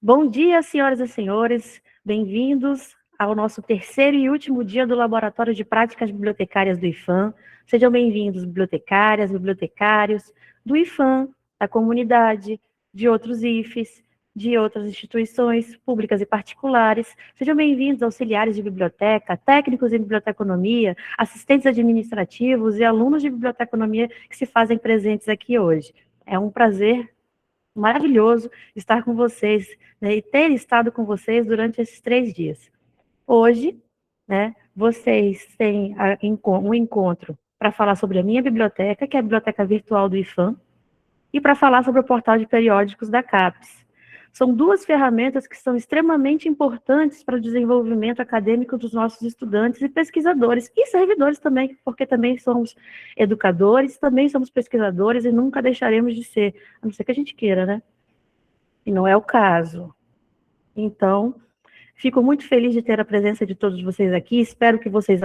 Bom dia, senhoras e senhores. Bem-vindos ao nosso terceiro e último dia do Laboratório de Práticas Bibliotecárias do IFAM. Sejam bem-vindos, bibliotecárias, bibliotecários do IFAM, da comunidade, de outros IFES, de outras instituições públicas e particulares. Sejam bem-vindos, auxiliares de biblioteca, técnicos em biblioteconomia, assistentes administrativos e alunos de biblioteconomia que se fazem presentes aqui hoje. É um prazer maravilhoso estar com vocês, né, e ter estado com vocês durante esses 3 dias. Hoje, né, vocês têm um encontro para falar sobre a minha biblioteca, que é a biblioteca virtual do IFAM, e para falar sobre o portal de periódicos da CAPES. São duas ferramentas que são extremamente importantes para o desenvolvimento acadêmico dos nossos estudantes e pesquisadores, e servidores também, porque também somos educadores, também somos pesquisadores e nunca deixaremos de ser, a não ser que a gente queira, né? E não é o caso. Então, fico muito feliz de ter a presença de todos vocês aqui, espero que vocês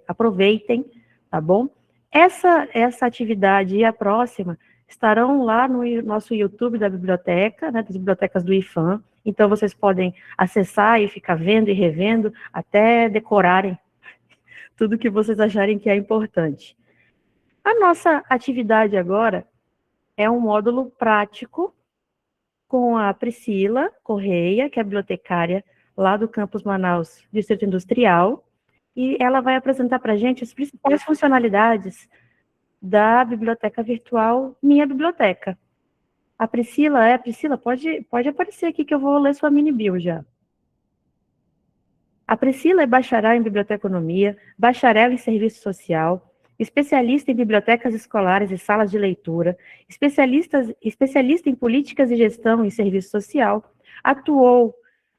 aproveitem, tá bom? Essa atividade e a próxima estarão lá no nosso YouTube da biblioteca, né, das bibliotecas do IFAM, então vocês podem acessar e ficar vendo e revendo até decorarem tudo que vocês acharem que é importante. A nossa atividade agora é um módulo prático com a Priscila Correia, que é bibliotecária lá do Campus Manaus, Distrito Industrial, e ela vai apresentar para a gente as principais funcionalidades da biblioteca virtual Minha Biblioteca. A Priscila pode aparecer aqui que eu vou ler sua mini bio já. A Priscila é bacharel em biblioteconomia, bacharel em serviço social, especialista em bibliotecas escolares e salas de leitura, especialista em políticas e gestão em serviço social,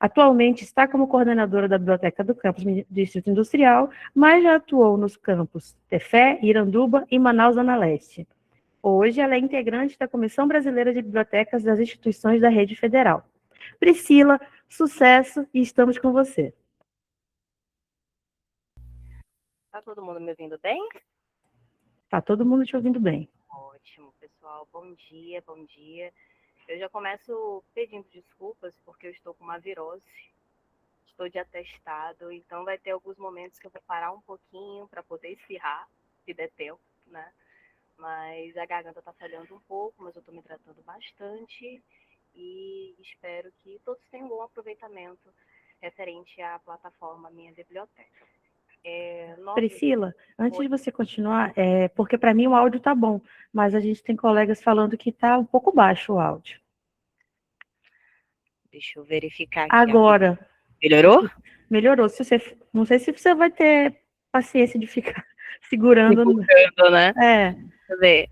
atualmente está como coordenadora da biblioteca do campus Distrito Industrial, mas já atuou nos campos Tefé, Iranduba e Manaus, Zona Leste. Hoje, ela é integrante da Comissão Brasileira de Bibliotecas das Instituições da Rede Federal. Priscila, sucesso e estamos com você. Tá todo mundo me ouvindo bem? Tá todo mundo te ouvindo bem. Ótimo, pessoal. Bom dia, bom dia. Eu já começo pedindo desculpas porque eu estou com uma virose. Estou de atestado, então vai ter alguns momentos que eu vou parar um pouquinho para poder espirrar, se der tempo, né? Mas a garganta tá falhando um pouco, mas eu estou me tratando bastante e espero que todos tenham um bom aproveitamento referente à plataforma Minha Biblioteca. Priscila, antes de você continuar, porque para mim o áudio tá bom, mas a gente tem colegas falando que tá um pouco baixo o áudio. Deixa eu verificar aqui. Agora. Melhorou? Melhorou. Não sei se você vai ter paciência de ficar segurando. Né? Deixa eu ver.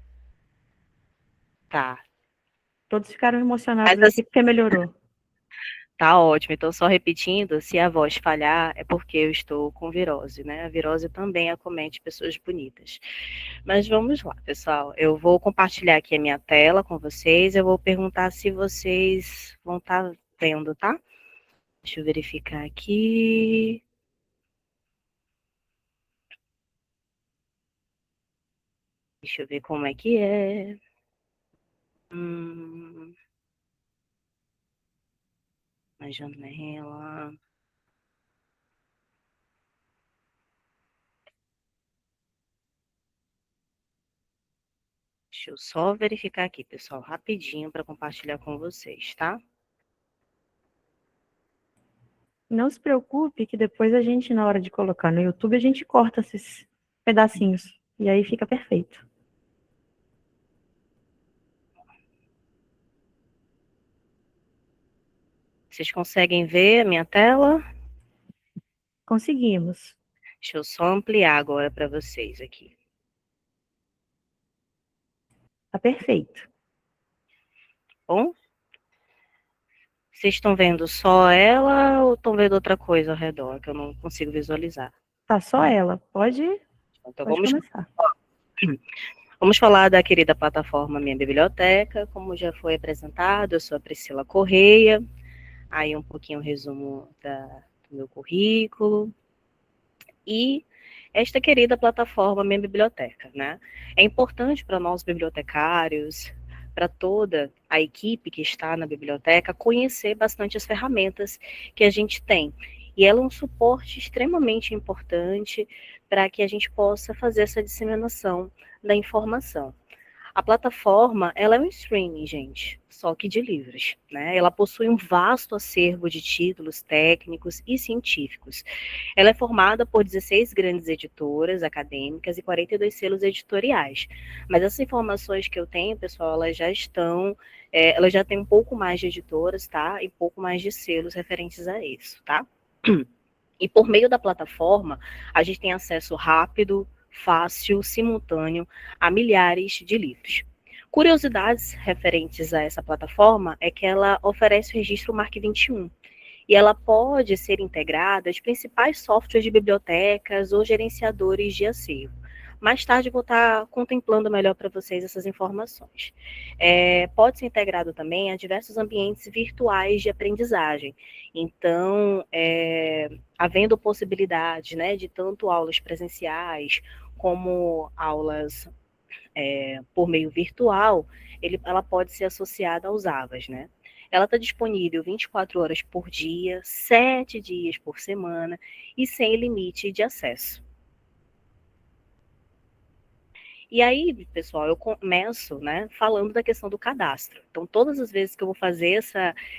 Tá. Todos ficaram emocionados aqui porque melhorou. Tá ótimo. Então, só repetindo, se a voz falhar, é porque eu estou com virose, né? A virose também acomete pessoas bonitas. Mas vamos lá, pessoal. Eu vou compartilhar aqui a minha tela com vocês. Eu vou perguntar se vocês vão estar vendo, tá? Deixa eu verificar aqui. Deixa eu ver como é que é. Uma janela. Deixa eu só verificar aqui, pessoal, rapidinho para compartilhar com vocês, tá? Não se preocupe que depois a gente, na hora de colocar no YouTube, a gente corta esses pedacinhos. E aí fica perfeito. Vocês conseguem ver a minha tela? Conseguimos. Deixa eu só ampliar agora para vocês aqui. Tá perfeito. Bom? Vocês estão vendo só ela ou estão vendo outra coisa ao redor que eu não consigo visualizar? Tá só ela. Pode começar. Vamos falar da querida plataforma Minha Biblioteca. Como já foi apresentado, eu sou a Priscila Correia. Aí um pouquinho o resumo do meu currículo. E esta querida plataforma Minha Biblioteca, né? É importante para nós bibliotecários, para toda a equipe que está na biblioteca conhecer bastante as ferramentas que a gente tem. E ela é um suporte extremamente importante para que a gente possa fazer essa disseminação da informação. A plataforma, ela é um streaming, gente, só que de livros, né? Ela possui um vasto acervo de títulos técnicos e científicos. Ela é formada por 16 grandes editoras acadêmicas e 42 selos editoriais. Mas essas informações que eu tenho, pessoal, elas já estão, elas já têm um pouco mais de editoras, tá? E um pouco mais de selos referentes a isso, tá? E por meio da plataforma, a gente tem acesso rápido, fácil, simultâneo a milhares de livros. Curiosidades referentes a essa plataforma é que ela oferece o registro MARC 21 e ela pode ser integrada às principais softwares de bibliotecas ou gerenciadores de acervo. Mais tarde vou estar contemplando melhor para vocês essas informações. Pode ser integrado também a diversos ambientes virtuais de aprendizagem. Então, havendo possibilidade, né, de tanto aulas presenciais como aulas por meio virtual, ela pode ser associada aos AVAs, né? Ela está disponível 24 horas por dia, 7 dias por semana e sem limite de acesso. E aí, pessoal, eu começo, né, falando da questão do cadastro. Então, todas as vezes que eu vou fazer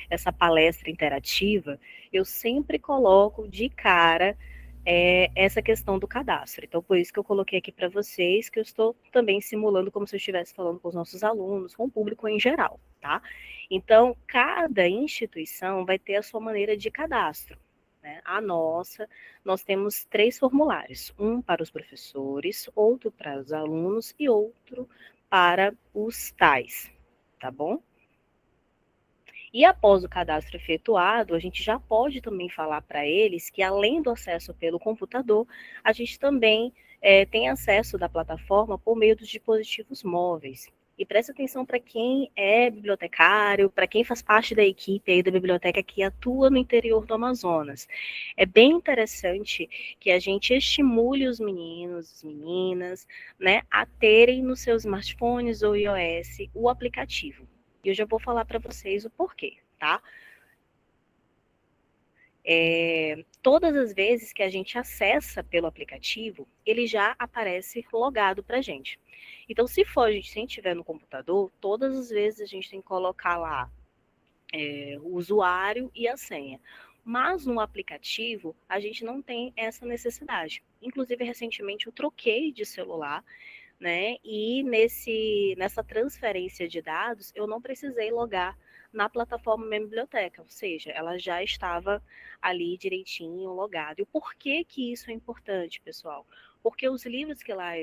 essa palestra interativa, eu sempre coloco de cara essa questão do cadastro. Então, por isso que eu coloquei aqui para vocês, que eu estou também simulando como se eu estivesse falando com os nossos alunos, com o público em geral, tá? Então, cada instituição vai ter a sua maneira de cadastro. Né? A nossa, nós temos 3 formulários, um para os professores, outro para os alunos e outro para os tais, tá bom? E após o cadastro efetuado, a gente já pode também falar para eles que, além do acesso pelo computador, a gente também tem acesso da plataforma por meio dos dispositivos móveis. E preste atenção para quem é bibliotecário, para quem faz parte da equipe aí da biblioteca que atua no interior do Amazonas. É bem interessante que a gente estimule os meninos, as meninas, né, a terem nos seus smartphones ou iOS o aplicativo. E eu já vou falar para vocês o porquê, tá? Todas as vezes que a gente acessa pelo aplicativo, ele já aparece logado para a gente. Então, se for a gente, se a gente estiver no computador, todas as vezes a gente tem que colocar lá o usuário e a senha. Mas no aplicativo, a gente não tem essa necessidade. Inclusive, recentemente eu troquei de celular, né? E nessa transferência de dados, eu não precisei logar na plataforma Minha Biblioteca, ou seja, ela já estava ali direitinho logada. E por que que isso é importante, pessoal? Porque os livros que lá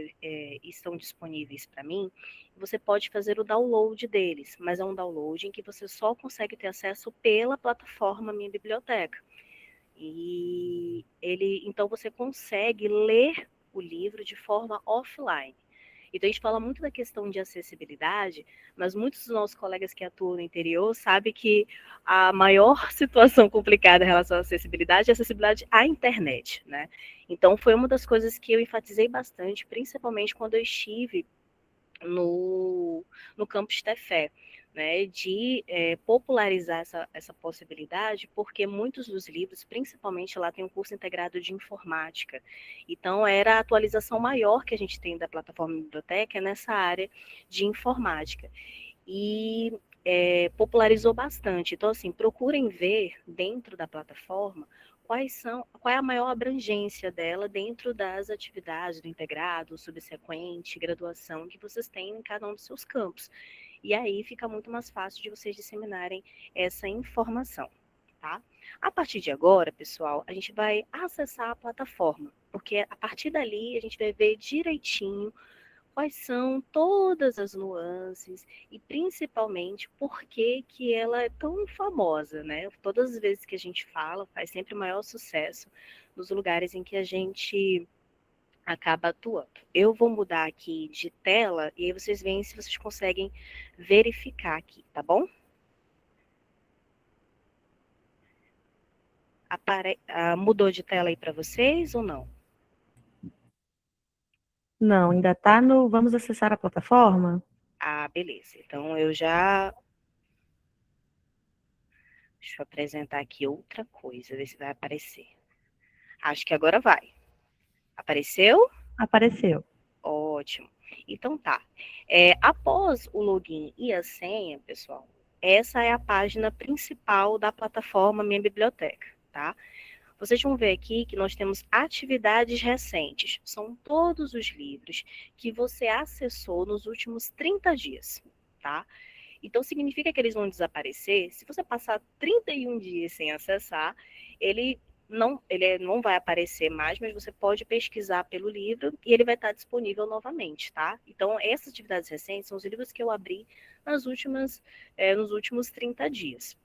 estão disponíveis para mim, você pode fazer o download deles, mas é um download em que você só consegue ter acesso pela plataforma Minha Biblioteca. E então você consegue ler o livro de forma offline. Então, a gente fala muito da questão de acessibilidade, mas muitos dos nossos colegas que atuam no interior sabem que a maior situação complicada em relação à acessibilidade é a acessibilidade à internet, né? Então, foi uma das coisas que eu enfatizei bastante, principalmente quando eu estive no campus Tefé, né, de popularizar essa possibilidade, porque muitos dos livros, principalmente lá tem um curso integrado de informática, então era a atualização maior que a gente tem da plataforma biblioteca nessa área de informática, e popularizou bastante. Então, assim, procurem ver dentro da plataforma qual é a maior abrangência dela dentro das atividades do integrado, subsequente, graduação que vocês têm em cada um dos seus campos. E aí fica muito mais fácil de vocês disseminarem essa informação, tá? A partir de agora, pessoal, a gente vai acessar a plataforma, porque a partir dali a gente vai ver direitinho quais são todas as nuances e principalmente por que que ela é tão famosa, né? Todas as vezes que a gente fala, faz sempre maior sucesso nos lugares em que a gente acaba atuando. Eu vou mudar aqui de tela e aí vocês veem se vocês conseguem verificar aqui, tá bom? Mudou de tela aí para vocês ou não? Não, ainda está no Vamos acessar a plataforma? beleza. Então, deixa eu apresentar aqui outra coisa, ver se vai aparecer. Acho que agora vai. Apareceu? Apareceu. Ótimo. Então tá. Após o login e a senha, pessoal, essa é a página principal da plataforma Minha Biblioteca, tá? Vocês vão ver aqui que nós temos atividades recentes. São todos os livros que você acessou nos últimos 30 dias, tá? Então, significa que eles vão desaparecer. Se você passar 31 dias sem acessar, ele não vai aparecer mais, mas você pode pesquisar pelo livro e ele vai estar disponível novamente, tá? Então, essas atividades recentes são os livros que eu abri nos últimos 30 dias.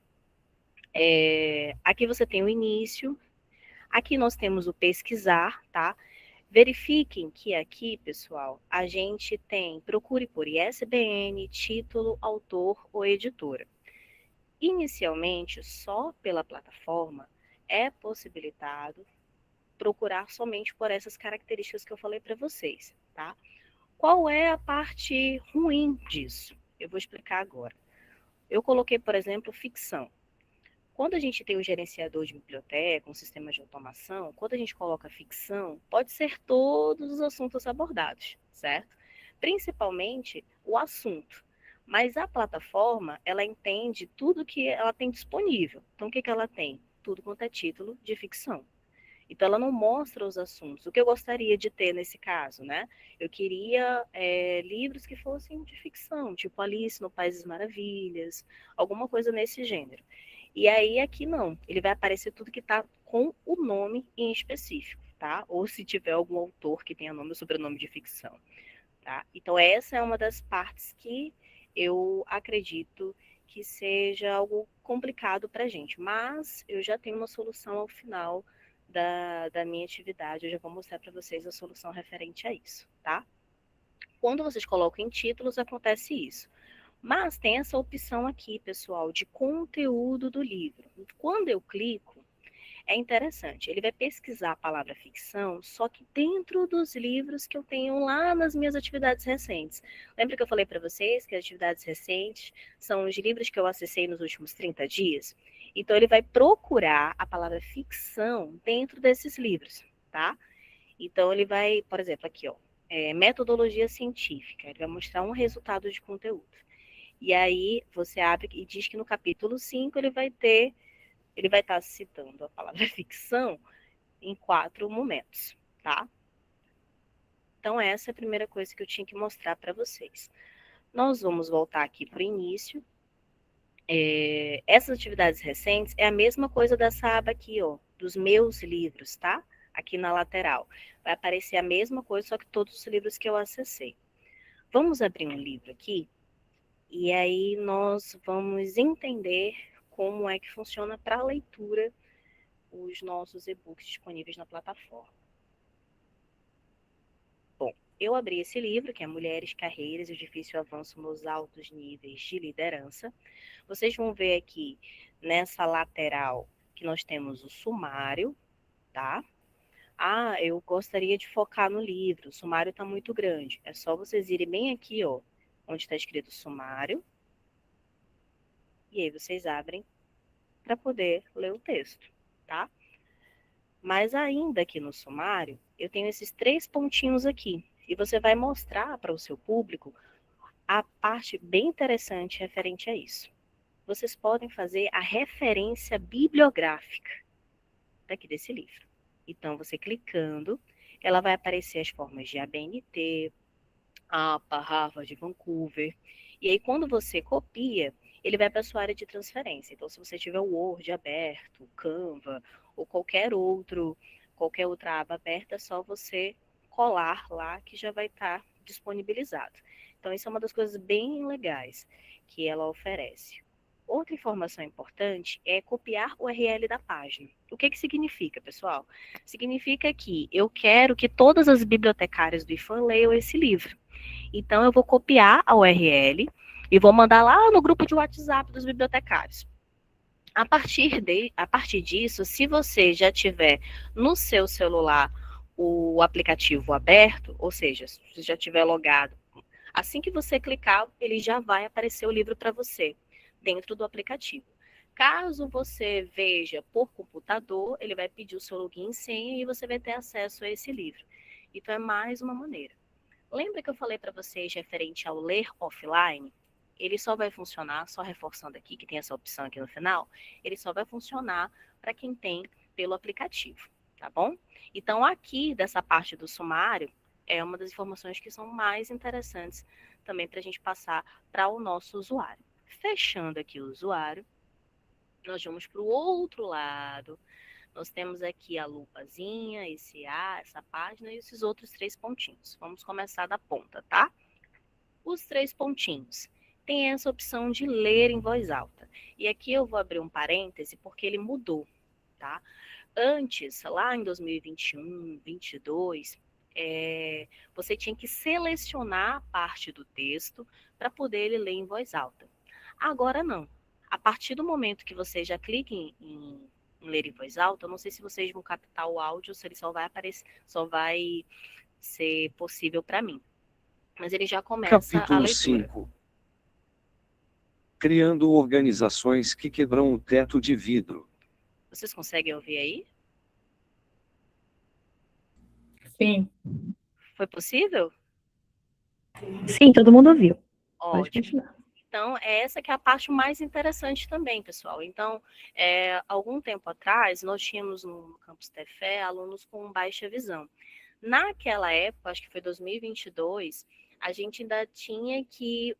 Aqui você tem o início, aqui nós temos o pesquisar, tá? Verifiquem que aqui, pessoal, a gente procure por ISBN, título, autor ou editora. Inicialmente, só pela plataforma é possibilitado procurar somente por essas características que eu falei para vocês, tá? Qual é a parte ruim disso? Eu vou explicar agora. Eu coloquei, por exemplo, ficção. Quando a gente tem um gerenciador de biblioteca, um sistema de automação, quando a gente coloca ficção, pode ser todos os assuntos abordados, certo? Principalmente o assunto. Mas a plataforma, ela entende tudo que ela tem disponível. Então, o que ela tem? Tudo quanto é título de ficção. Então, ela não mostra os assuntos. O que eu gostaria de ter nesse caso, né? Eu queria livros que fossem de ficção, tipo Alice no País das Maravilhas, alguma coisa nesse gênero. E aí, aqui não. Ele vai aparecer tudo que está com o nome em específico, tá? Ou se tiver algum autor que tenha nome ou sobrenome de ficção, tá? Então, essa é uma das partes que eu acredito que seja algo complicado para a gente. Mas eu já tenho uma solução ao final da minha atividade. Eu já vou mostrar para vocês a solução referente a isso, tá? Quando vocês colocam em títulos, acontece isso. Mas tem essa opção aqui, pessoal, de conteúdo do livro. Quando eu clico, é interessante. Ele vai pesquisar a palavra ficção, só que dentro dos livros que eu tenho lá nas minhas atividades recentes. Lembra que eu falei para vocês que as atividades recentes são os livros que eu acessei nos últimos 30 dias? Então, ele vai procurar a palavra ficção dentro desses livros, tá? Então, ele vai, por exemplo, aqui, ó, metodologia científica. Ele vai mostrar um resultado de conteúdo. E aí você abre e diz que no capítulo 5 ele vai estar citando a palavra ficção em 4 momentos, tá? Então essa é a primeira coisa que eu tinha que mostrar para vocês. Nós vamos voltar aqui para o início. Essas atividades recentes é a mesma coisa dessa aba aqui, ó, dos meus livros, tá? Aqui na lateral. Vai aparecer a mesma coisa, só que todos os livros que eu acessei. Vamos abrir um livro aqui. E aí nós vamos entender como é que funciona para a leitura os nossos e-books disponíveis na plataforma. Bom, eu abri esse livro, que é Mulheres, Carreiras e o Difícil Avanço nos Altos Níveis de Liderança. Vocês vão ver aqui nessa lateral que nós temos o sumário, tá? Ah, eu gostaria de focar no livro, o sumário está muito grande. É só vocês irem bem aqui, ó, onde está escrito sumário. E aí vocês abrem para poder ler o texto, tá? Mas ainda aqui no sumário, eu tenho esses 3 pontinhos aqui. E você vai mostrar para o seu público a parte bem interessante referente a isso. Vocês podem fazer a referência bibliográfica daqui desse livro. Então, você clicando, ela vai aparecer as formas de ABNT, APA, Harvard, Vancouver. E aí, quando você copia, ele vai para a sua área de transferência. Então, se você tiver o Word aberto, Canva, ou qualquer outra aba aberta, é só você colar lá que já vai estar disponibilizado. Então, isso é uma das coisas bem legais que ela oferece. Outra informação importante é copiar o URL da página. O que significa, pessoal? Significa que eu quero que todas as bibliotecárias do IFAM leiam esse livro. Então, eu vou copiar a URL e vou mandar lá no grupo de WhatsApp dos bibliotecários. A partir disso, se você já tiver no seu celular o aplicativo aberto, ou seja, se já tiver logado, Assim que você clicar, ele já vai aparecer o livro para você dentro do aplicativo. Caso você veja por computador, ele vai pedir o seu login e senha e você vai ter acesso a esse livro. Então é mais uma maneira. Lembra que eu falei para vocês referente ao ler offline? Ele só vai funcionar, só reforçando aqui, que tem essa opção aqui no final, ele só vai funcionar para quem tem pelo aplicativo, tá bom? Então, aqui, dessa parte do sumário, é uma das informações que são mais interessantes também para a gente passar para o nosso usuário. Fechando aqui o usuário, nós vamos para o outro lado. Nós temos aqui a lupazinha, esse A, essa página e esses outros 3 pontinhos. Vamos começar da ponta, tá? Os 3 pontinhos. Tem essa opção de ler em voz alta. E aqui eu vou abrir um parêntese porque ele mudou, tá? Antes, lá em 2021, 22, você tinha que selecionar a parte do texto para poder ele ler em voz alta. Agora não. A partir do momento que você já clica em ler em voz alta, eu não sei se vocês vão captar o áudio, se ele só vai aparecer, só vai ser possível para mim. Mas ele já começa Capítulo a leitura. 5. Criando organizações que quebram o teto de vidro. Vocês conseguem ouvir aí? Sim. Foi possível? Sim, todo mundo ouviu. Pode Ótimo. continuar. Então, essa que é a parte mais interessante também, pessoal. Então, algum tempo atrás, nós tínhamos no Campus Tefé alunos com baixa visão. Naquela época, acho que foi 2022, a gente ainda tinha que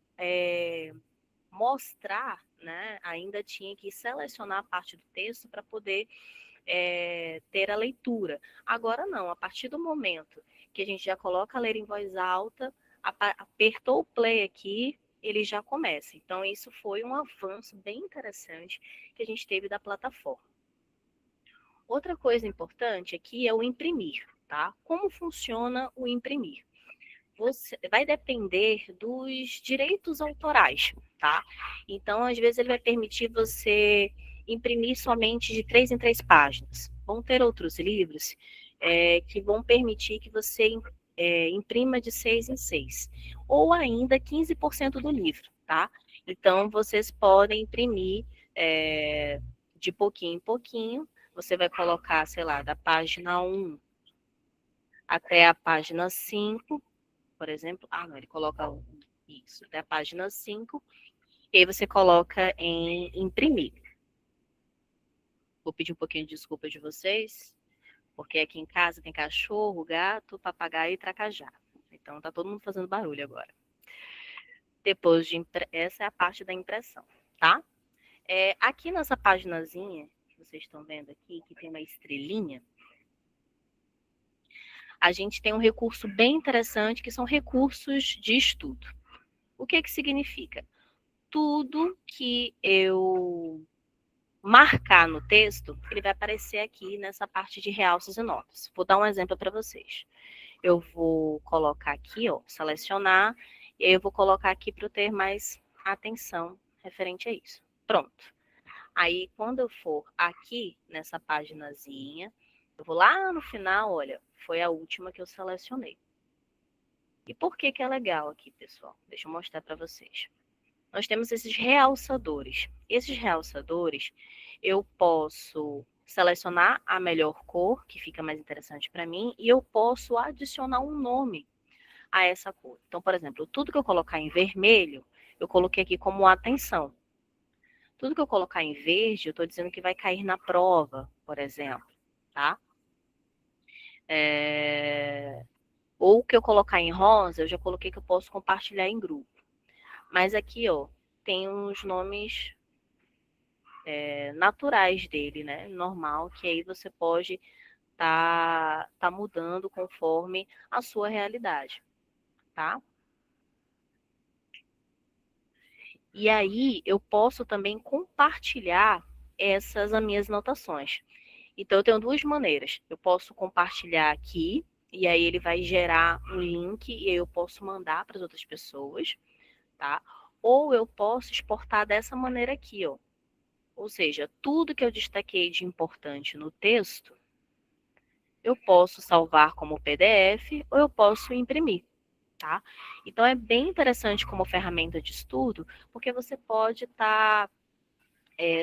mostrar, né? Ainda tinha que selecionar a parte do texto para poder ter a leitura. Agora não, a partir do momento que a gente já coloca a ler em voz alta, apertou o play aqui, ele já começa. Então, isso foi um avanço bem interessante que a gente teve da plataforma. Outra coisa importante aqui é o imprimir, tá? Como funciona o imprimir? Vai depender dos direitos autorais, tá? Então, às vezes, ele vai permitir você imprimir somente de 3 em 3 páginas. Vão ter outros livros que vão permitir que você imprima de 6 em 6, ou ainda 15% do livro, tá? Então, vocês podem imprimir de pouquinho em pouquinho. Você vai colocar, sei lá, da página 1 até a página 5, por exemplo. Ah, não, ele coloca isso, até a página 5, e aí você coloca em imprimir. Vou pedir um pouquinho de desculpa de vocês, porque aqui em casa tem cachorro, gato, papagaio e tracajá. Então tá todo mundo fazendo barulho agora. Depois essa é a parte da impressão, tá? Aqui nessa paginazinha, que vocês estão vendo aqui, que tem uma estrelinha, a gente tem um recurso bem interessante, que são recursos de estudo. O que significa? Tudo que eu marcar no texto, ele vai aparecer aqui nessa parte de realças e notas. Vou dar um exemplo para vocês. Eu vou colocar aqui, ó, selecionar, e aí eu vou colocar aqui para eu ter mais atenção referente a isso. Pronto. Aí, quando eu for aqui nessa paginazinha, eu vou lá no final, olha, foi a última que eu selecionei. E por que é legal aqui, pessoal? Deixa eu mostrar para vocês. Nós temos esses realçadores. Esses realçadores, eu posso selecionar a melhor cor, que fica mais interessante para mim, e eu posso adicionar um nome a essa cor. Então, por exemplo, tudo que eu colocar em vermelho, eu coloquei aqui como atenção. Tudo que eu colocar em verde, eu estou dizendo que vai cair na prova, por exemplo, tá? Ou que eu colocar em rosa, eu já coloquei que eu posso compartilhar em grupo. Mas aqui, ó, tem uns nomes naturais dele, né? Normal, que aí você pode tá mudando conforme a sua realidade, tá? E aí eu posso também compartilhar essas as minhas anotações. Então eu tenho 2 maneiras. Eu posso compartilhar aqui e aí ele vai gerar um link e aí eu posso mandar para as outras pessoas, tá? Ou eu posso exportar dessa maneira aqui, ó. Ou seja, tudo que eu destaquei de importante no texto, eu posso salvar como PDF ou eu posso imprimir. tá? Então, é bem interessante como ferramenta de estudo, porque você pode estar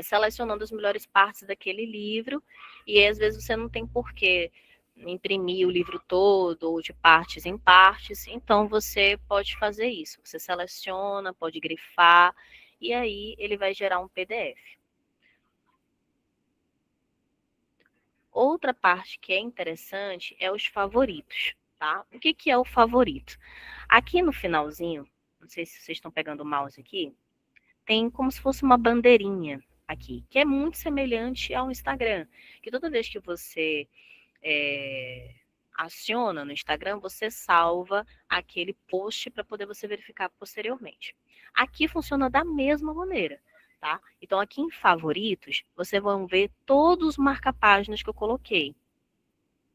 selecionando as melhores partes daquele livro, e aí, às vezes você não tem porquê imprimir o livro todo ou de partes em partes, então você pode fazer isso. Você seleciona, pode grifar, e aí ele vai gerar um PDF. Outra parte que é interessante é os favoritos, tá? O que é o favorito? Aqui no finalzinho, não sei se vocês estão pegando o mouse aqui, tem como se fosse uma bandeirinha aqui, que é muito semelhante ao Instagram, que toda vez que você aciona no Instagram, você salva aquele post para poder você verificar posteriormente. Aqui funciona da mesma maneira, tá? Então, aqui em favoritos, você vão ver todos os marca-páginas que eu coloquei,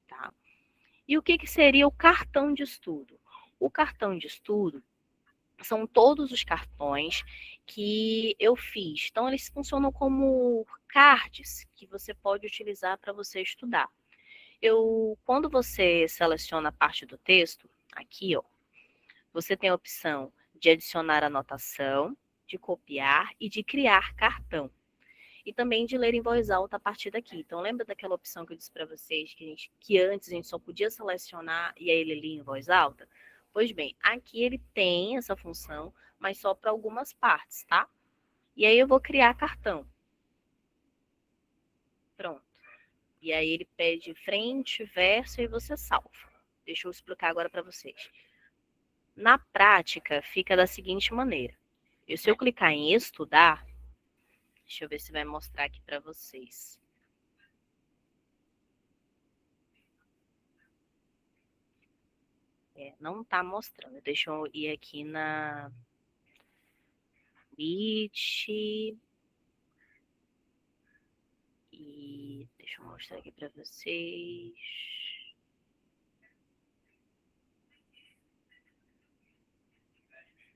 tá? E o que seria o cartão de estudo? O cartão de estudo são todos os cartões que eu fiz. Então, eles funcionam como cards que você pode utilizar para você estudar. Quando você seleciona a parte do texto, aqui, ó, você tem a opção de adicionar anotação, de copiar e de criar cartão. E também de ler em voz alta a partir daqui. Então, lembra daquela opção que eu disse para vocês que antes a gente só podia selecionar e aí ele lia em voz alta? Pois bem, aqui ele tem essa função, mas só para algumas partes, tá? E aí eu vou criar cartão. Pronto. E aí ele pede frente, verso e você salva. Deixa eu explicar agora para vocês. Na prática, fica da seguinte maneira. Se eu clicar em estudar, deixa eu ver se vai mostrar aqui para vocês. Não está mostrando. Deixa eu ir aqui na Meet. E deixa eu mostrar aqui para vocês.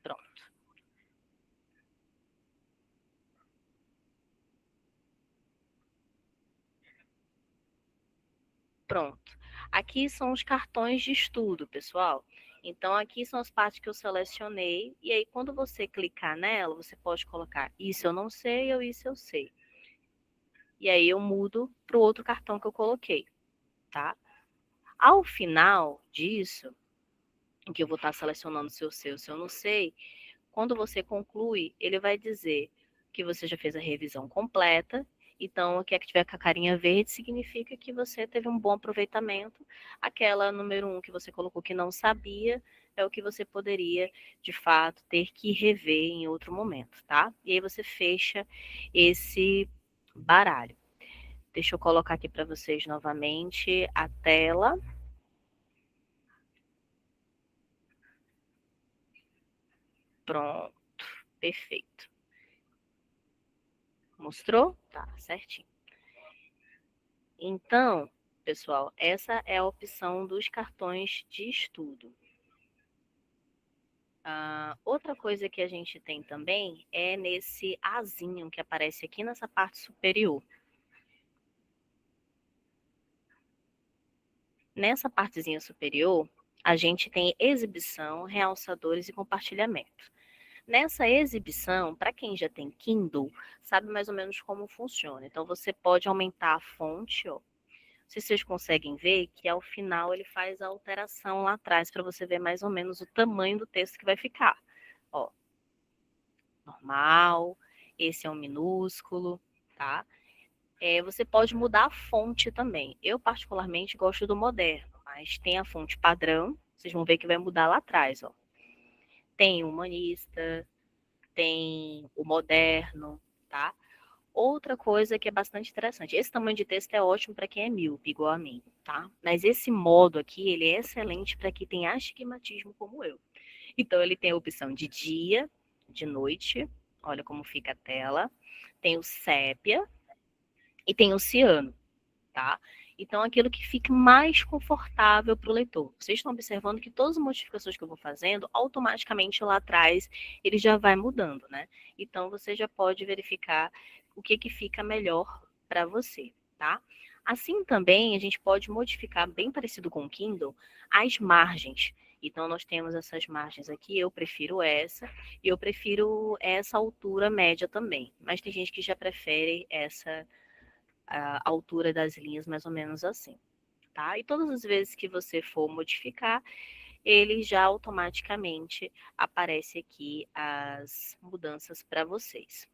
Pronto. Pronto. Aqui são os cartões de estudo, pessoal. Então, aqui são as partes que eu selecionei. E aí, quando você clicar nela, você pode colocar isso eu não sei ou isso eu sei. E aí, eu mudo para o outro cartão que eu coloquei, tá? Ao final disso, em que eu vou estar selecionando se eu sei ou se eu não sei, quando você conclui, ele vai dizer que você já fez a revisão completa. Então, o que é que tiver com a carinha verde significa que você teve um bom aproveitamento. Aquela número 1 que você colocou que não sabia é o que você poderia, de fato, ter que rever em outro momento, tá? E aí você fecha esse baralho. Deixa eu colocar aqui para vocês novamente a tela. Pronto, perfeito. Mostrou? Tá, certinho. Então, pessoal, essa é a opção dos cartões de estudo. Outra coisa que a gente tem também é nesse azinho que aparece aqui nessa parte superior. Nessa partezinha superior, a gente tem exibição, realçadores e compartilhamento. Nessa exibição, para quem já tem Kindle, sabe mais ou menos como funciona. Então, você pode aumentar a fonte, ó. Não sei se vocês conseguem ver que ao final ele faz a alteração lá atrás para você ver mais ou menos o tamanho do texto que vai ficar. Ó, normal, esse é um minúsculo, tá? Você pode mudar a fonte também. Eu particularmente gosto do moderno, mas tem a fonte padrão, vocês vão ver que vai mudar lá atrás, ó. Tem o humanista, tem o moderno, tá? Outra coisa que é bastante interessante, esse tamanho de texto é ótimo para quem é míope, igual a mim, tá? Mas esse modo aqui, ele é excelente para quem tem astigmatismo como eu. Então, ele tem a opção de dia, de noite, olha como fica a tela, tem o sépia e tem o ciano, tá? Então, aquilo que fique mais confortável para o leitor. Vocês estão observando que todas as modificações que eu vou fazendo, automaticamente lá atrás, ele já vai mudando, né? Então, você já pode verificar o que fica melhor para você, tá? Assim também, a gente pode modificar, bem parecido com o Kindle, as margens. Então, nós temos essas margens aqui, eu prefiro essa, e eu prefiro essa altura média também. Mas tem gente que já prefere essa a altura das linhas mais ou menos assim, tá? E todas as vezes que você for modificar, ele já automaticamente aparece aqui as mudanças para vocês.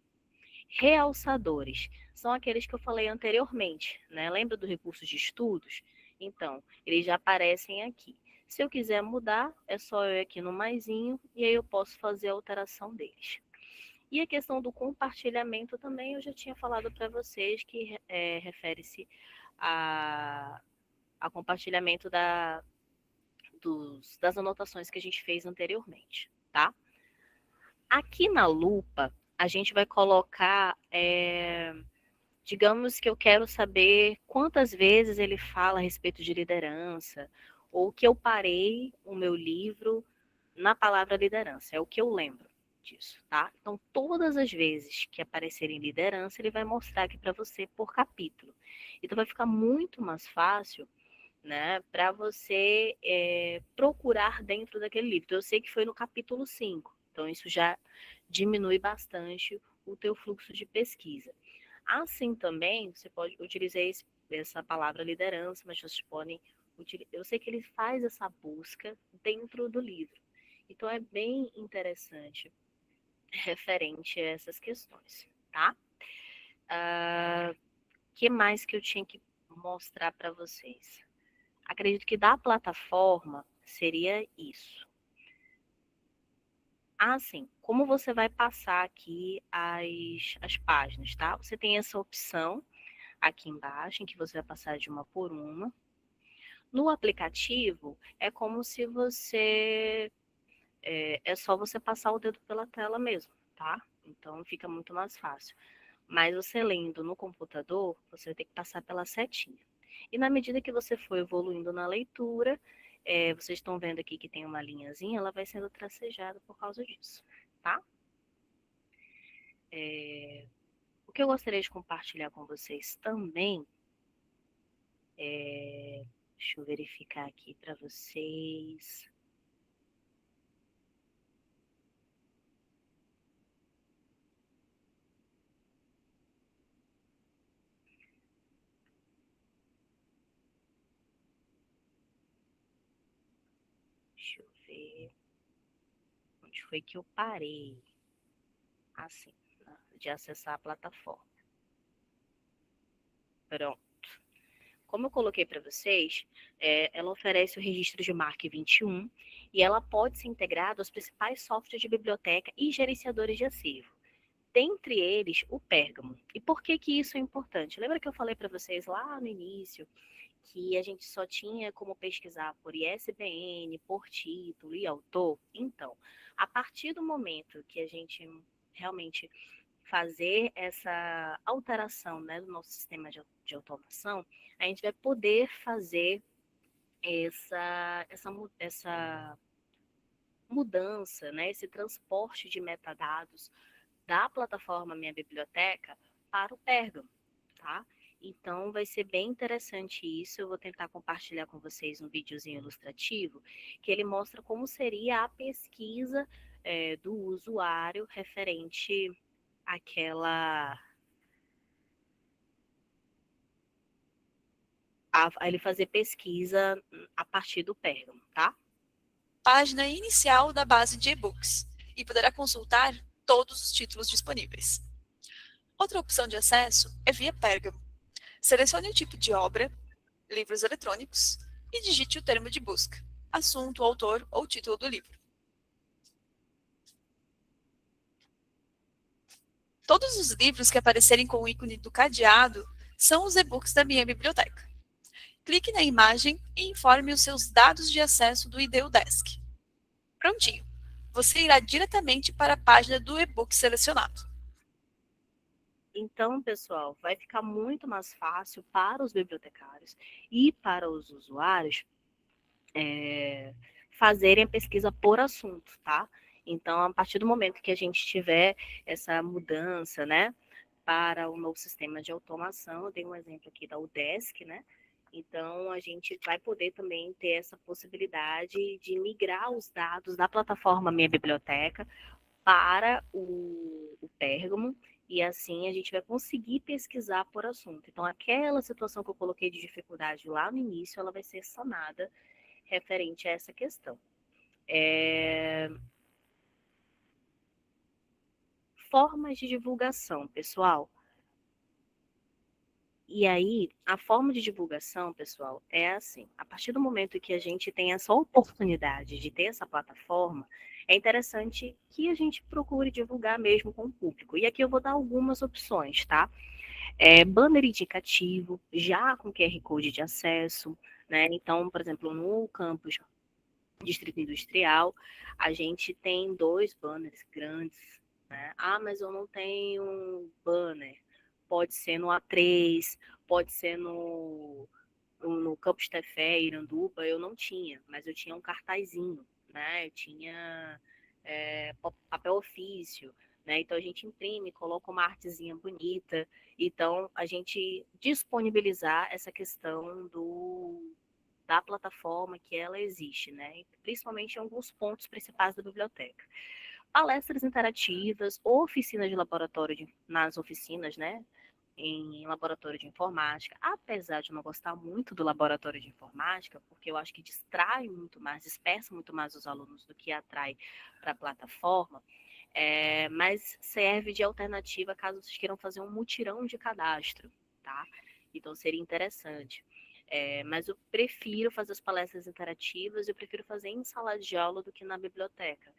Realçadores são aqueles que eu falei anteriormente, né? Lembra do recurso de estudos? Então, eles já aparecem aqui. Se eu quiser mudar, é só eu ir aqui no maisinho e aí eu posso fazer a alteração deles. E a questão do compartilhamento também eu já tinha falado para vocês que refere-se a compartilhamento das anotações que a gente fez anteriormente, tá? Aqui na lupa, a gente vai colocar, digamos que eu quero saber quantas vezes ele fala a respeito de liderança, ou que eu parei o meu livro na palavra liderança, é o que eu lembro disso, tá? Então, todas as vezes que aparecer em liderança, ele vai mostrar aqui para você por capítulo. Então, vai ficar muito mais fácil, né, para você procurar dentro daquele livro. Então, eu sei que foi no capítulo 5, então isso já diminui bastante o teu fluxo de pesquisa. Assim também, você pode utilizar essa palavra liderança, mas vocês podem utilizar. Eu sei que ele faz essa busca dentro do livro. Então, é bem interessante referente a essas questões, tá? Que mais que eu tinha que mostrar para vocês? Acredito que da plataforma seria isso. Sim, como você vai passar aqui as páginas, tá? Você tem essa opção aqui embaixo, em que você vai passar de uma por uma. No aplicativo, é como se você... É só você passar o dedo pela tela mesmo, tá? Então, fica muito mais fácil. Mas você lendo no computador, você vai ter que passar pela setinha. E na medida que você for evoluindo na leitura, vocês estão vendo aqui que tem uma linhazinha, ela vai sendo tracejada por causa disso, tá? O que eu gostaria de compartilhar com vocês também, deixa eu verificar aqui para vocês. Deixa eu ver onde foi que eu parei. Assim, de acessar a plataforma. Pronto. Como eu coloquei para vocês, ela oferece o registro de MARC 21 e ela pode ser integrada aos principais softwares de biblioteca e gerenciadores de acervo. Dentre eles, o Pérgamo. E por que que isso é importante? Lembra que eu falei para vocês lá no início que a gente só tinha como pesquisar por ISBN, por título e autor? Então, a partir do momento que a gente realmente fazer essa alteração, né, do nosso sistema de automação, a gente vai poder fazer essa mudança, né, esse transporte de metadados da plataforma Minha Biblioteca para o Pérgamo, tá? Então, vai ser bem interessante isso. Eu vou tentar compartilhar com vocês um videozinho ilustrativo, que ele mostra como seria a pesquisa do usuário referente àquela... a ele fazer pesquisa a partir do Pérgamo, tá? Página inicial da base de e-books e poderá consultar todos os títulos disponíveis. Outra opção de acesso é via Pérgamo. Selecione o tipo de obra, livros eletrônicos, e digite o termo de busca, assunto, autor ou título do livro. Todos os livros que aparecerem com o ícone do cadeado são os e-books da minha biblioteca. Clique na imagem e informe os seus dados de acesso do ID UDESC. Prontinho! Você irá diretamente para a página do e-book selecionado. Então, pessoal, vai ficar muito mais fácil para os bibliotecários e para os usuários fazerem a pesquisa por assunto, tá? Então, a partir do momento que a gente tiver essa mudança, né, para o novo sistema de automação, eu dei um exemplo aqui da UDESC, né? Então, a gente vai poder também ter essa possibilidade de migrar os dados da plataforma Minha Biblioteca para o Pérgamo, e assim a gente vai conseguir pesquisar por assunto. Então, aquela situação que eu coloquei de dificuldade lá no início, ela vai ser sanada referente a essa questão. Formas de divulgação, pessoal. E aí, a forma de divulgação, pessoal, é assim: a partir do momento que a gente tem essa oportunidade de ter essa plataforma, é interessante que a gente procure divulgar mesmo com o público. E aqui eu vou dar algumas opções, tá? Banner indicativo, já com QR Code de acesso, né? Então, por exemplo, no campus Distrito Industrial, a gente tem 2 banners grandes, né? Ah, mas eu não tenho um banner. Pode ser no A3, pode ser no Campus Tefé, Iranduba, eu não tinha, mas eu tinha um cartazinho, né? Eu tinha papel ofício, né? Então a gente imprime, coloca uma artezinha bonita. Então a gente disponibilizar essa questão da plataforma que ela existe, né? Principalmente em alguns pontos principais da biblioteca. Palestras interativas, oficinas de laboratório nas oficinas, né? Em laboratório de informática, apesar de eu não gostar muito do laboratório de informática, porque eu acho que distrai muito mais, dispersa muito mais os alunos do que atrai para a plataforma, mas serve de alternativa caso vocês queiram fazer um mutirão de cadastro, tá? Então seria interessante. Mas eu prefiro fazer as palestras interativas, eu prefiro fazer em sala de aula do que na biblioteca.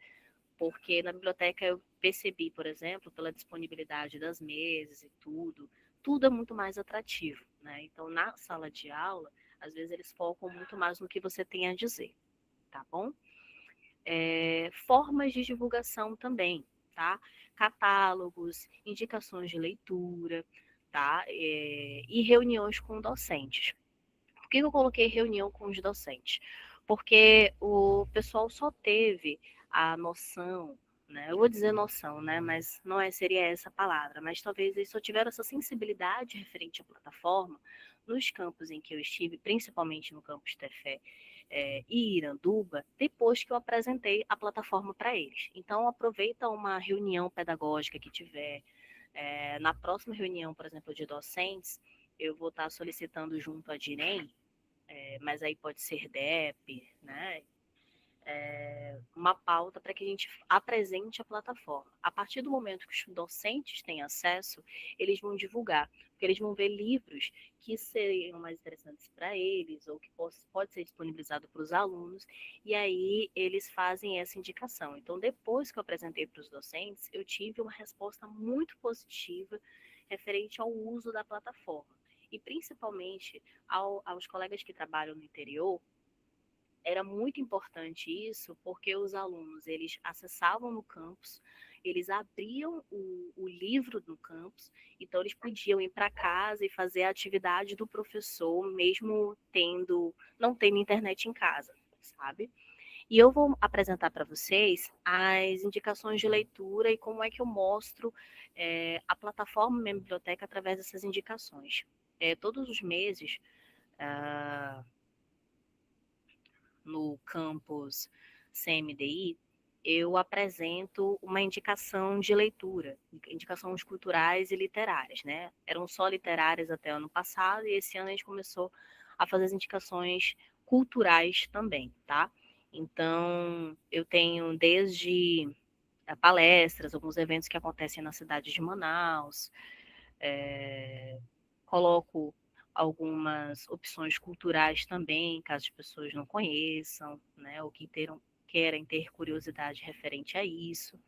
Porque na biblioteca eu percebi, por exemplo, pela disponibilidade das mesas e tudo é muito mais atrativo, né? Então, na sala de aula, às vezes eles focam muito mais no que você tem a dizer, tá bom? Formas de divulgação também, tá? Catálogos, indicações de leitura, tá? E reuniões com docentes. Por que eu coloquei reunião com os docentes? Porque o pessoal só teve a noção, né? Eu vou dizer noção, né? Mas não seria essa a palavra, mas talvez eles só tiveram essa sensibilidade referente à plataforma nos campos em que eu estive, principalmente no campus Tefé e Iranduba, depois que eu apresentei a plataforma para eles. Então, aproveita uma reunião pedagógica que tiver. Na próxima reunião, por exemplo, de docentes, eu vou estar solicitando junto à DIREM, mas aí pode ser DEP, né? Uma pauta para que a gente apresente a plataforma. A partir do momento que os docentes têm acesso, eles vão divulgar, porque eles vão ver livros que seriam mais interessantes para eles, ou que pode ser disponibilizado para os alunos, e aí eles fazem essa indicação. Então, depois que eu apresentei para os docentes, eu tive uma resposta muito positiva referente ao uso da plataforma. E principalmente aos colegas que trabalham no interior, era muito importante isso, porque os alunos, eles acessavam no campus, eles abriam o livro no campus, então eles podiam ir para casa e fazer a atividade do professor, mesmo não tendo internet em casa, sabe? E eu vou apresentar para vocês as indicações de leitura e como é que eu mostro a plataforma Minha Biblioteca através dessas indicações. Todos os meses, no campus CMDI, eu apresento uma indicação de leitura, indicações culturais e literárias, né? Eram só literárias até o ano passado e esse ano a gente começou a fazer as indicações culturais também, tá? Então, eu tenho desde palestras, alguns eventos que acontecem na cidade de Manaus, coloco algumas opções culturais também, caso as pessoas não conheçam, né, ou que querem ter curiosidade referente a isso.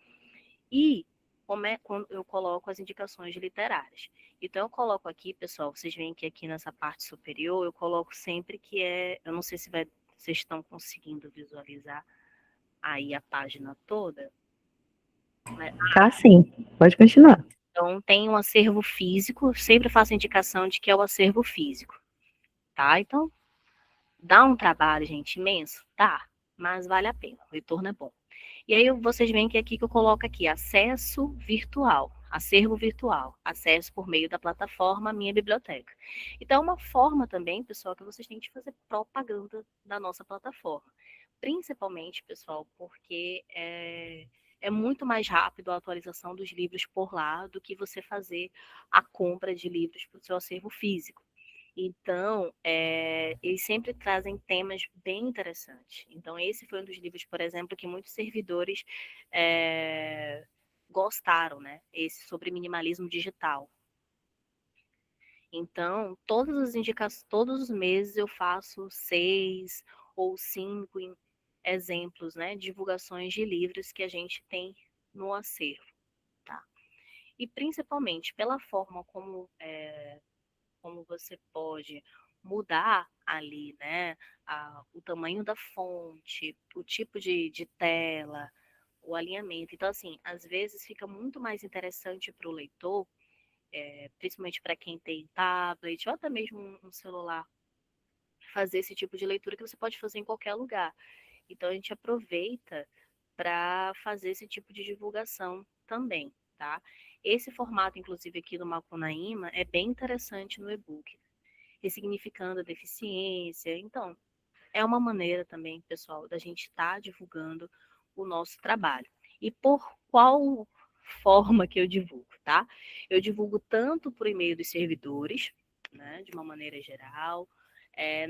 E quando eu coloco as indicações literárias. Então, eu coloco aqui, pessoal, vocês veem que aqui nessa parte superior, eu coloco sempre que eu não sei se vocês estão conseguindo visualizar aí a página toda. Tá, sim. Pode continuar. Então, tem um acervo físico, sempre faço indicação de que é o acervo físico, tá? Então, dá um trabalho, gente, imenso? Tá, mas vale a pena, o retorno é bom. E aí vocês veem que aqui que eu coloco aqui, acesso virtual. acervo virtual, acesso por meio da plataforma Minha Biblioteca. Então, é uma forma também, pessoal, que vocês têm de fazer propaganda da nossa plataforma. Principalmente, pessoal, porque é muito mais rápido a atualização dos livros por lá do que você fazer a compra de livros para o seu acervo físico. Então, eles sempre trazem temas bem interessantes. Então, esse foi um dos livros, por exemplo, que muitos servidores gostaram, né? Esse sobre minimalismo digital. Então, todas as indicações, todos os meses eu faço 6 ou 5 exemplos, né? Divulgações de livros que a gente tem no acervo, tá? E principalmente pela forma como você pode mudar ali, né, o tamanho da fonte, o tipo de tela, o alinhamento. Então, assim, às vezes fica muito mais interessante para o leitor, principalmente para quem tem tablet ou até mesmo um celular, fazer esse tipo de leitura que você pode fazer em qualquer lugar. Então, a gente aproveita para fazer esse tipo de divulgação também, tá? Esse formato, inclusive, aqui do Macunaíma, é bem interessante no e-book, ressignificando a deficiência. Então, é uma maneira também, pessoal, da gente estar divulgando o nosso trabalho. E por qual forma que eu divulgo, tá? Eu divulgo tanto por e-mail dos servidores, né, de uma maneira geral,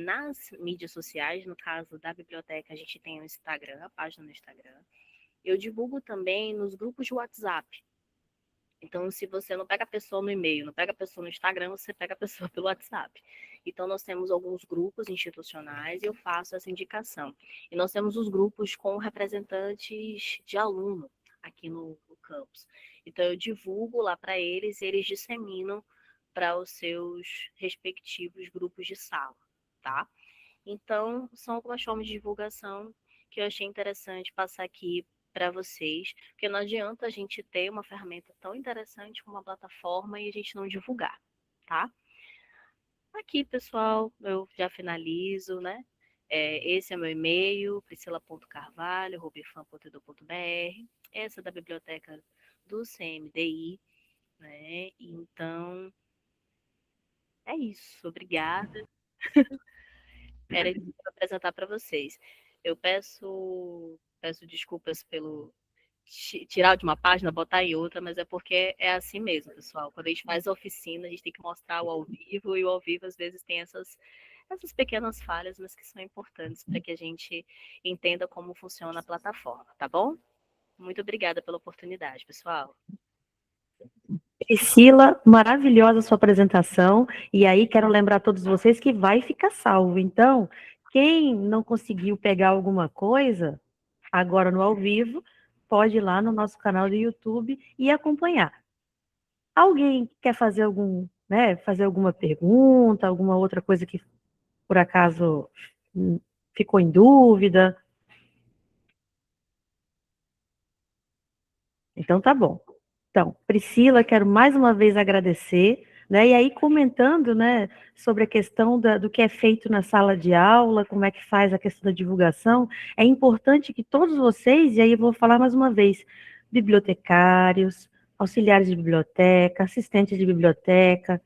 nas mídias sociais, no caso da biblioteca, a gente tem o Instagram, a página no Instagram. Eu divulgo também nos grupos de WhatsApp. Então, se você não pega a pessoa no e-mail, não pega a pessoa no Instagram, você pega a pessoa pelo WhatsApp. Então, nós temos alguns grupos institucionais e eu faço essa indicação. E nós temos os grupos com representantes de aluno aqui no campus. Então, eu divulgo lá para eles e eles disseminam para os seus respectivos grupos de sala, tá? Então, são algumas formas de divulgação que eu achei interessante passar aqui para vocês, porque não adianta a gente ter uma ferramenta tão interessante como uma plataforma e a gente não divulgar, tá? Aqui, pessoal, eu já finalizo, né? Esse é meu e-mail, priscila.carvalho@ifam.edu.br. Essa é da biblioteca do CMDI, né? Então, é isso. Obrigada. Era isso para apresentar para vocês. Eu peço desculpas pelo tirar de uma página, botar em outra, mas é porque é assim mesmo, pessoal. Quando a gente faz a oficina, a gente tem que mostrar o ao vivo, e o ao vivo às vezes tem essas pequenas falhas, mas que são importantes para que a gente entenda como funciona a plataforma, tá bom? Muito obrigada pela oportunidade, pessoal. Priscila, maravilhosa a sua apresentação. E aí, quero lembrar a todos vocês que vai ficar salvo. Então, quem não conseguiu pegar alguma coisa, agora no ao vivo, pode ir lá no nosso canal do YouTube e acompanhar. Alguém quer fazer fazer alguma pergunta, alguma outra coisa que por acaso ficou em dúvida? Então tá bom. Então, Priscila, quero mais uma vez agradecer, né? E aí comentando, né, sobre a questão do que é feito na sala de aula, como é que faz a questão da divulgação, é importante que todos vocês, e aí eu vou falar mais uma vez, bibliotecários, auxiliares de biblioteca, assistentes de biblioteca,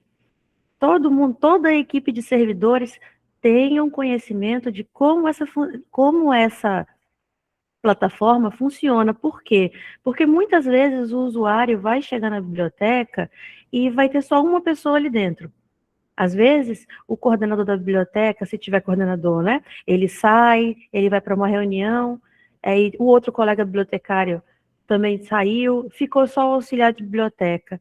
todo mundo, toda a equipe de servidores tenham conhecimento de como essa plataforma funciona. Por quê? Porque muitas vezes o usuário vai chegar na biblioteca e vai ter só uma pessoa ali dentro. Às vezes, o coordenador da biblioteca, se tiver coordenador, né, ele sai, ele vai para uma reunião, aí o outro colega bibliotecário também saiu, ficou só o auxiliar de biblioteca.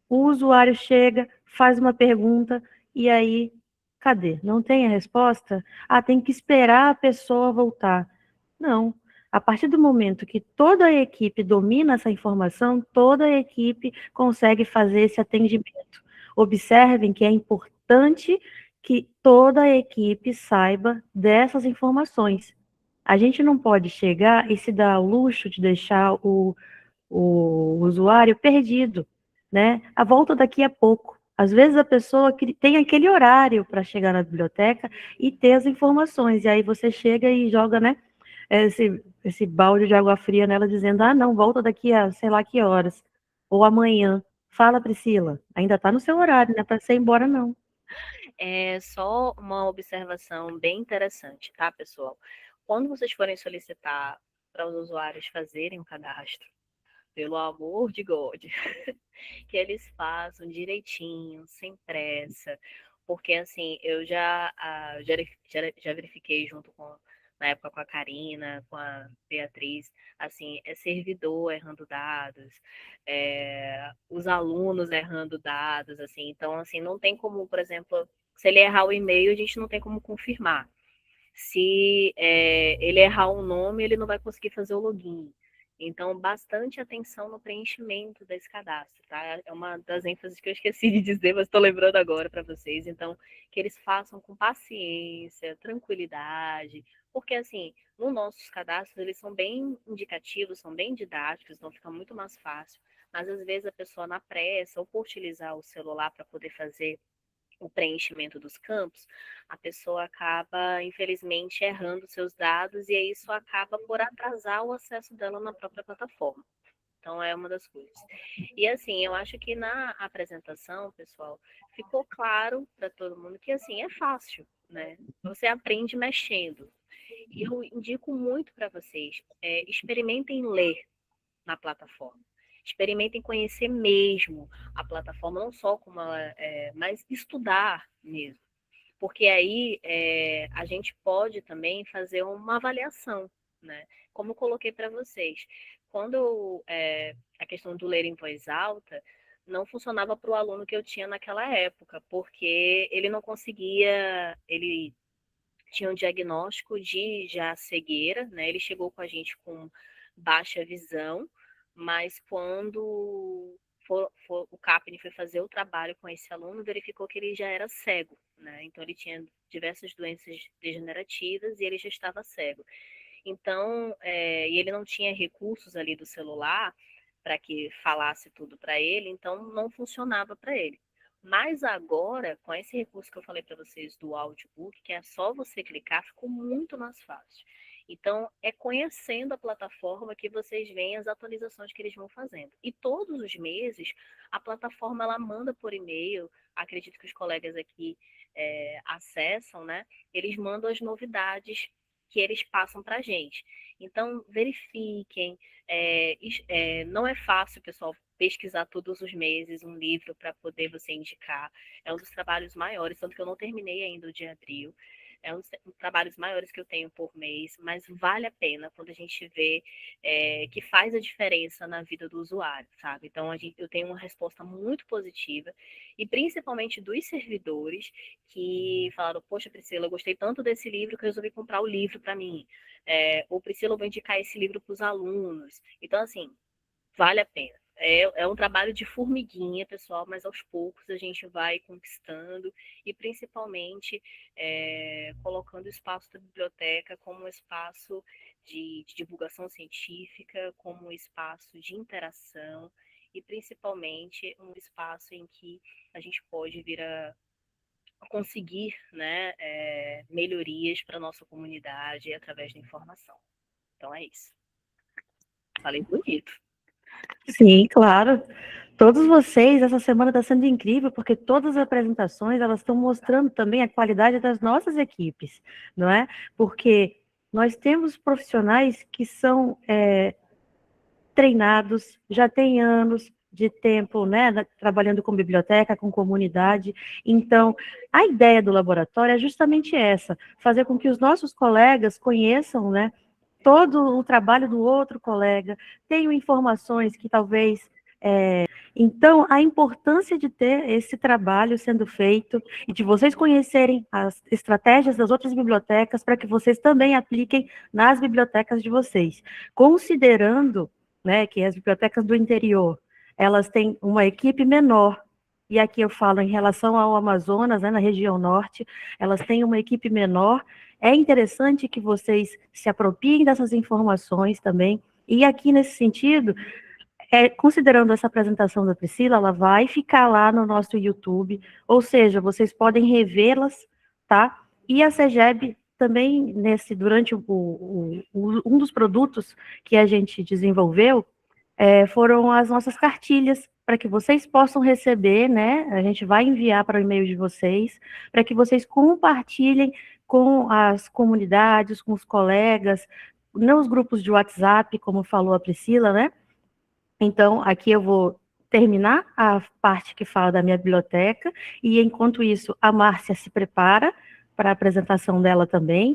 O usuário chega, faz uma pergunta, e aí, cadê? Não tem a resposta? Ah, tem que esperar a pessoa voltar. Não. A partir do momento que toda a equipe domina essa informação, toda a equipe consegue fazer esse atendimento. Observem que é importante que toda a equipe saiba dessas informações. A gente não pode chegar e se dar ao luxo de deixar o usuário perdido, né? A volta daqui a pouco. Às vezes a pessoa tem aquele horário para chegar na biblioteca e ter as informações, e aí você chega e joga, né, esse balde de água fria nela, dizendo, ah, não, volta daqui a sei lá que horas. ou amanhã. Fala, Priscila, ainda está no seu horário, não é para você ir embora, não. É só uma observação bem interessante, tá, pessoal? Quando vocês forem solicitar para os usuários fazerem um cadastro, pelo amor de God, que eles façam direitinho, sem pressa, porque assim, eu já verifiquei junto com, na época com a Karina, com a Beatriz, assim, é servidor errando dados, os alunos errando dados, assim, então assim, não tem como, por exemplo, se ele errar o e-mail, a gente não tem como confirmar. Se ele errar o nome, ele não vai conseguir fazer o login. Então, bastante atenção no preenchimento desse cadastro, tá? É uma das ênfases que eu esqueci de dizer, mas estou lembrando agora para vocês. Então, que eles façam com paciência, tranquilidade, porque, assim, nos nossos cadastros, eles são bem indicativos, são bem didáticos, então fica muito mais fácil. Mas, às vezes, a pessoa na pressa, ou por utilizar o celular para poder fazer o preenchimento dos campos, a pessoa acaba, infelizmente, errando seus dados e aí isso acaba por atrasar o acesso dela na própria plataforma. Então, é uma das coisas. E, assim, eu acho que na apresentação, pessoal, ficou claro para todo mundo que, assim, é fácil, né? Você aprende mexendo. E eu indico muito para vocês, experimentem ler na plataforma. Experimentem conhecer mesmo a plataforma, não só como ela mas estudar mesmo. Porque aí a gente pode também fazer uma avaliação, né? Como eu coloquei para vocês. Quando a questão do ler em voz alta não funcionava para o aluno que eu tinha naquela época, porque ele não conseguia, ele tinha um diagnóstico de já cegueira, né? Ele chegou com a gente com baixa visão, mas quando o CAPNI foi fazer o trabalho com esse aluno, verificou que ele já era cego, né? Então ele tinha diversas doenças degenerativas e ele já estava cego. Então, e ele não tinha recursos ali do celular para que falasse tudo para ele, então não funcionava para ele. Mas agora, com esse recurso que eu falei para vocês do audiobook, que é só você clicar, ficou muito mais fácil. Então, é conhecendo a plataforma que vocês veem as atualizações que eles vão fazendo. E todos os meses, a plataforma ela manda por e-mail, acredito que os colegas aqui acessam, né? Eles mandam as novidades que eles passam para a gente. Então, verifiquem. Não é fácil, pessoal, pesquisar todos os meses um livro para poder você indicar. É um dos trabalhos maiores, tanto que eu não terminei ainda o de abril. É um dos trabalhos maiores que eu tenho por mês, mas vale a pena quando a gente vê que faz a diferença na vida do usuário, sabe? Então, eu tenho uma resposta muito positiva, e principalmente dos servidores que falaram, poxa, Priscila, eu gostei tanto desse livro que eu resolvi comprar o livro para mim. Ou Priscila, eu vou indicar esse livro para os alunos. Então, assim, vale a pena. É um trabalho de formiguinha, pessoal, mas aos poucos a gente vai conquistando e principalmente colocando o espaço da biblioteca como um espaço de divulgação científica, como um espaço de interação e principalmente um espaço em que a gente pode vir a conseguir, né, melhorias para a nossa comunidade através da informação. Então é isso. Falei bonito. Sim, claro. Todos vocês, essa semana está sendo incrível, porque todas as apresentações, elas estão mostrando também a qualidade das nossas equipes, não é? Porque nós temos profissionais que são treinados, já têm anos de tempo, né, trabalhando com biblioteca, com comunidade. Então, a ideia do laboratório é justamente essa, fazer com que os nossos colegas conheçam, né, todo o trabalho do outro colega, tenham informações que talvez... Então, a importância de ter esse trabalho sendo feito e de vocês conhecerem as estratégias das outras bibliotecas para que vocês também apliquem nas bibliotecas de vocês. Considerando, né, que as bibliotecas do interior, elas têm uma equipe menor, e aqui eu falo em relação ao Amazonas, né, na região norte, elas têm uma equipe menor. É interessante que vocês se apropriem dessas informações também, e aqui nesse sentido, considerando essa apresentação da Priscila, ela vai ficar lá no nosso YouTube, ou seja, vocês podem revê-las, tá? E a CEGEB também, durante um dos produtos que a gente desenvolveu, foram as nossas cartilhas, para que vocês possam receber, né? A gente vai enviar para o e-mail de vocês, para que vocês compartilhem com as comunidades, com os colegas, nos grupos de WhatsApp, como falou a Priscila, né? Então, aqui eu vou terminar a parte que fala da minha biblioteca, e enquanto isso, a Márcia se prepara para a apresentação dela também.